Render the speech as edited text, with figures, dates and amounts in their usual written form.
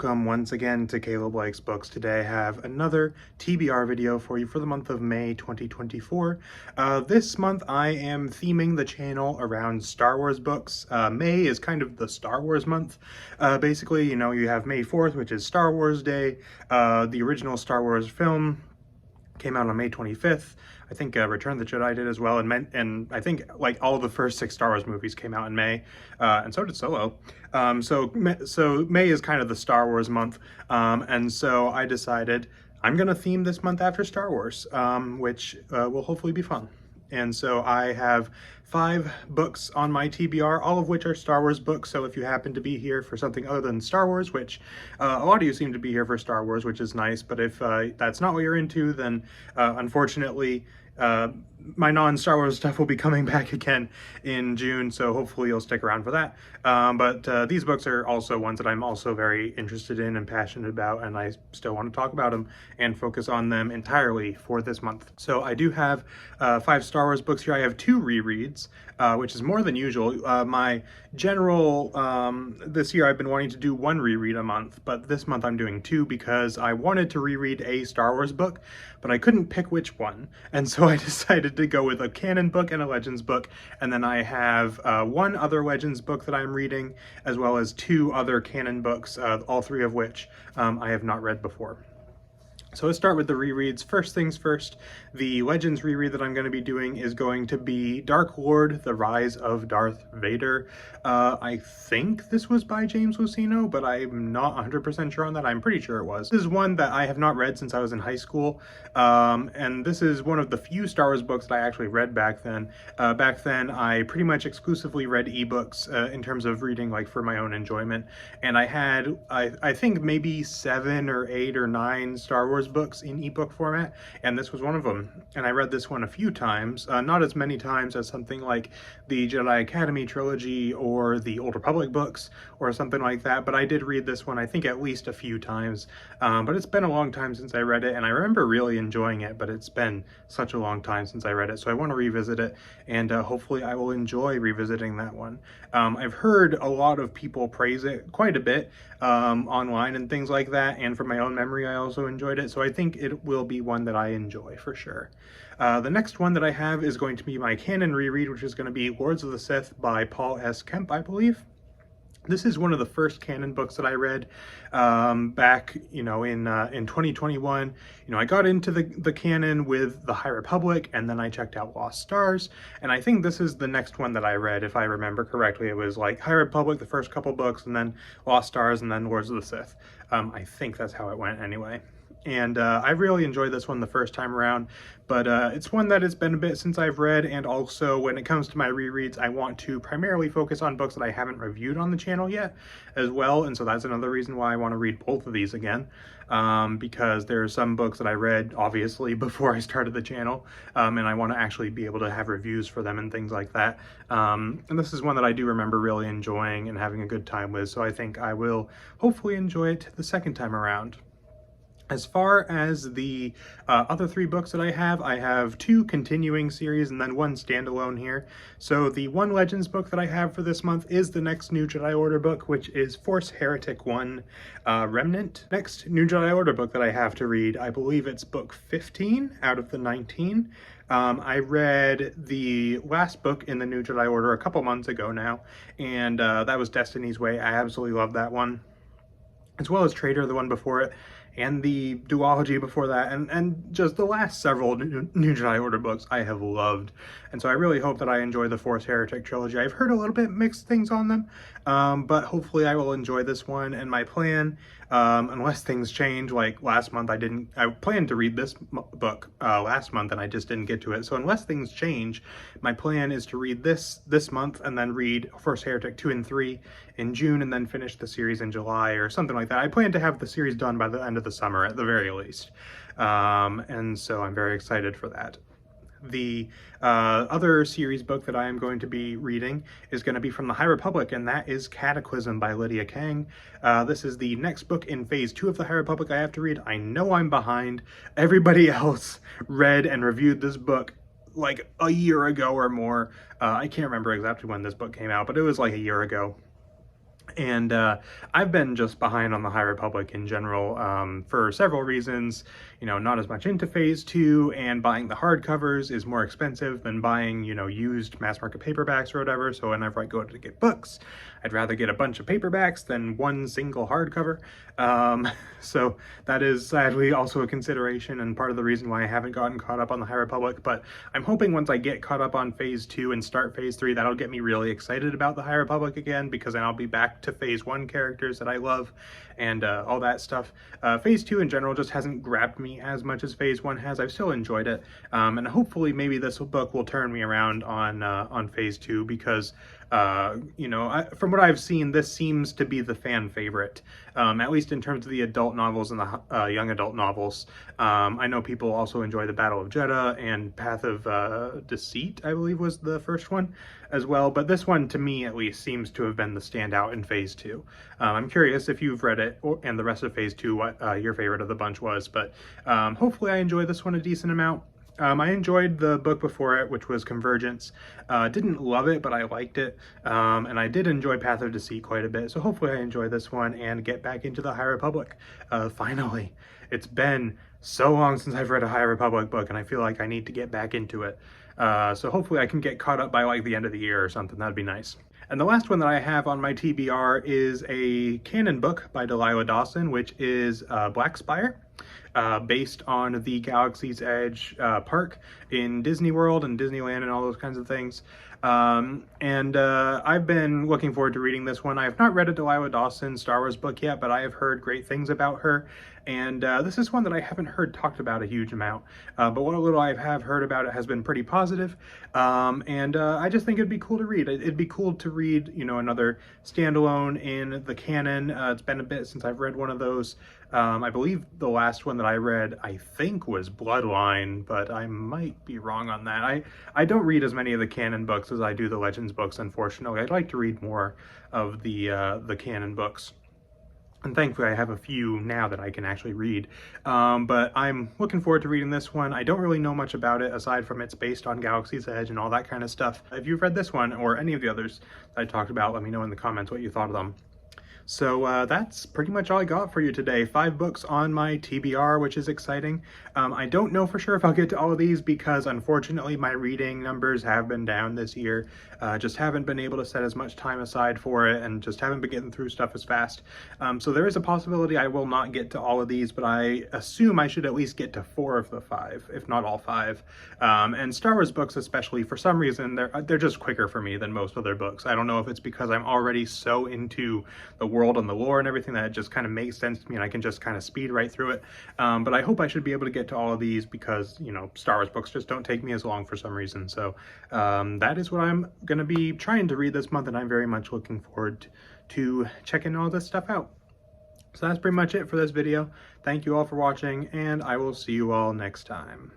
welcome once again to Caleb Likes Books. Today I have another TBR video for you for the month of May 2024. This month I am theming the channel around Star Wars books. May is kind of the Star Wars month. Basically, you know, you have May 4th, which is Star Wars Day. The original Star Wars film came out on May 25th. I think Return of the Jedi did as well, and I think like all of the first 6 Star Wars movies came out in May, and so did Solo. So May is kind of the Star Wars month, and so I decided I'm gonna theme this month after Star Wars, which will hopefully be fun. And so I have 5 books on my TBR, all of which are Star Wars books. So if you happen to be here for something other than Star Wars, which a lot of you seem to be here for Star Wars, which is nice. But if that's not what you're into, then unfortunately, my non-Star Wars stuff will be coming back again in June, so hopefully you'll stick around for that. But these books are also ones that I'm also very interested in and passionate about, and I still want to talk about them and focus on them entirely for this month. So I do have 5 Star Wars books here. I have 2 rereads, which is more than usual. My general, this year I've been wanting to do 1 reread a month, but this month I'm doing 2 because I wanted to reread a Star Wars book, but I couldn't pick which one. And so I decided to go with a canon book and a Legends book, and then I have 1 other Legends book that I'm reading, as well as 2 other canon books, all 3 of which I have not read before. So let's start with the rereads. First things first, the Legends reread that I'm going to be doing is going to be Dark Lord, The Rise of Darth Vader. I think this was by James Luceno, but I'm not 100% sure on that. I'm pretty sure it was. This is one that I have not read since I was in high school, and this is one of the few Star Wars books that I actually read back then. Back then, I pretty much exclusively read ebooks in terms of reading, like for my own enjoyment, and I had, I think maybe 7 or 8 or 9 Star Wars books in ebook format, and this was one of them. And I read this one a few times, not as many times as something like the Jedi Academy trilogy or the Old Republic books or something like that, but I did read this one I think at least a few times. But it's been a long time since I read it, and I remember really enjoying it, but it's been such a long time since I read it, so I want to revisit it, and hopefully I will enjoy revisiting that one. I've heard a lot of people praise it quite a bit online and things like that, and from my own memory I also enjoyed it, so I think it will be one that I enjoy for sure. The next one that I have is going to be my canon reread, which is going to be Lords of the Sith by Paul S. Kemp, I believe. This is one of the first canon books that I read back, you know, in 2021. You know, I got into the canon with the High Republic, and then I checked out Lost Stars, and I think this is the next one that I read, if I remember correctly. It was like High Republic, the first couple books, and then Lost Stars, and then Lords of the Sith. I think that's how it went anyway. And I really enjoyed this one the first time around, but it's one that has been a bit since I've read, and also when it comes to my rereads, I want to primarily focus on books that I haven't reviewed on the channel yet as well, and so that's another reason why I want to read both of these again, because there are some books that I read, obviously, before I started the channel, and I want to actually be able to have reviews for them and things like that. And this is one that I do remember really enjoying and having a good time with, so I think I will hopefully enjoy it the second time around. As far as the other 3 books that I have 2 continuing series and then 1 standalone here. So the 1 Legends book that I have for this month is the next New Jedi Order book, which is Force Heretic 1 Remnant. Next New Jedi Order book that I have to read, I believe it's book 15 out of the 19. I read the last book in the New Jedi Order a couple months ago now, and that was Destiny's Way. I absolutely love that one, as well as Traitor, the one before it, and the duology before that, and just the last several New Jedi Order books I have loved. And so I really hope that I enjoy the Force Heretic trilogy. I've heard a little bit mixed things on them, but hopefully I will enjoy this one. And my plan, unless things change, like last month I planned to read this book last month and I just didn't get to it. So unless things change, my plan is to read this month and then read Force Heretic 2 and 3 in June, and then finish the series in July or something like that. I plan to have the series done by the end of the summer at the very least, and so I'm very excited for that. The other series book that I am going to be reading is going to be from the High Republic, and that is Cataclysm by Lydia Kang. This is the next book in phase 2 of the High Republic I have to read. I know I'm behind. Everybody else read and reviewed this book like a year ago or more. I can't remember exactly when this book came out, but it was like a year ago. And I've been just behind on the High Republic in general for several reasons. You know, not as much into Phase 2, and buying the hardcovers is more expensive than buying, you know, used mass market paperbacks or whatever. So whenever I go to get books, I'd rather get a bunch of paperbacks than one single hardcover. So that is sadly also a consideration and part of the reason why I haven't gotten caught up on the High Republic. But I'm hoping once I get caught up on Phase 2 and start Phase 3, that'll get me really excited about the High Republic again, because then I'll be back to Phase 1 characters that I love and all that stuff. Phase 2 in general just hasn't grabbed me as much as Phase 1 has. I've still enjoyed it, and hopefully maybe this book will turn me around on Phase 2, because you know, from what I've seen, this seems to be the fan favorite, at least in terms of the adult novels and the young adult novels. I know people also enjoy the Battle of Jeddah and Path of Deceit, I believe was the first one as well, but this one, to me at least, seems to have been the standout in Phase 2. I'm curious if you've read it and the rest of Phase 2, what your favorite of the bunch was, but hopefully I enjoy this one a decent amount. I enjoyed the book before it, which was Convergence. Didn't love it, but I liked it. And I did enjoy Path of Deceit quite a bit, so hopefully I enjoy this one and get back into the High Republic. Finally. It's been so long since I've read a High Republic book, and I feel like I need to get back into it. So hopefully I can get caught up by like the end of the year or something. That'd be nice. And the last one that I have on my TBR is a canon book by Delilah Dawson, which is Black Spire. Based on the Galaxy's Edge park in Disney World and Disneyland and all those kinds of things. I've been looking forward to reading this one. I have not read a Delilah Dawson Star Wars book yet, but I have heard great things about her. And this is one that I haven't heard talked about a huge amount, but what little I have heard about it has been pretty positive. I just think it'd be cool to read. It'd be cool to read, you know, another standalone in the canon. It's been a bit since I've read one of those. I believe the last one that I read, I think, was Bloodline, but I might be wrong on that. I don't read as many of the canon books as I do the Legends books, unfortunately. I'd like to read more of the canon books. And thankfully I have a few now that I can actually read. But I'm looking forward to reading this one. I don't really know much about it aside from it's based on Galaxy's Edge and all that kind of stuff. If you've read this one or any of the others that I talked about, let me know in the comments what you thought of them. So that's pretty much all I got for you today. 5 books on my TBR, which is exciting. I don't know for sure if I'll get to all of these because unfortunately my reading numbers have been down this year. Just haven't been able to set as much time aside for it and just haven't been getting through stuff as fast. So there is a possibility I will not get to all of these, but I assume I should at least get to 4 of the 5, if not all 5. And Star Wars books especially, for some reason, they're just quicker for me than most other books. I don't know if it's because I'm already so into the world and the lore and everything that it just kind of makes sense to me and I can just kind of speed right through it. But I hope I should be able to get to all of these because, you know, Star Wars books just don't take me as long for some reason. So that is what I'm going to be trying to read this month, and I'm very much looking forward to checking all this stuff out. So that's pretty much it for this video. Thank you all for watching, and I will see you all next time.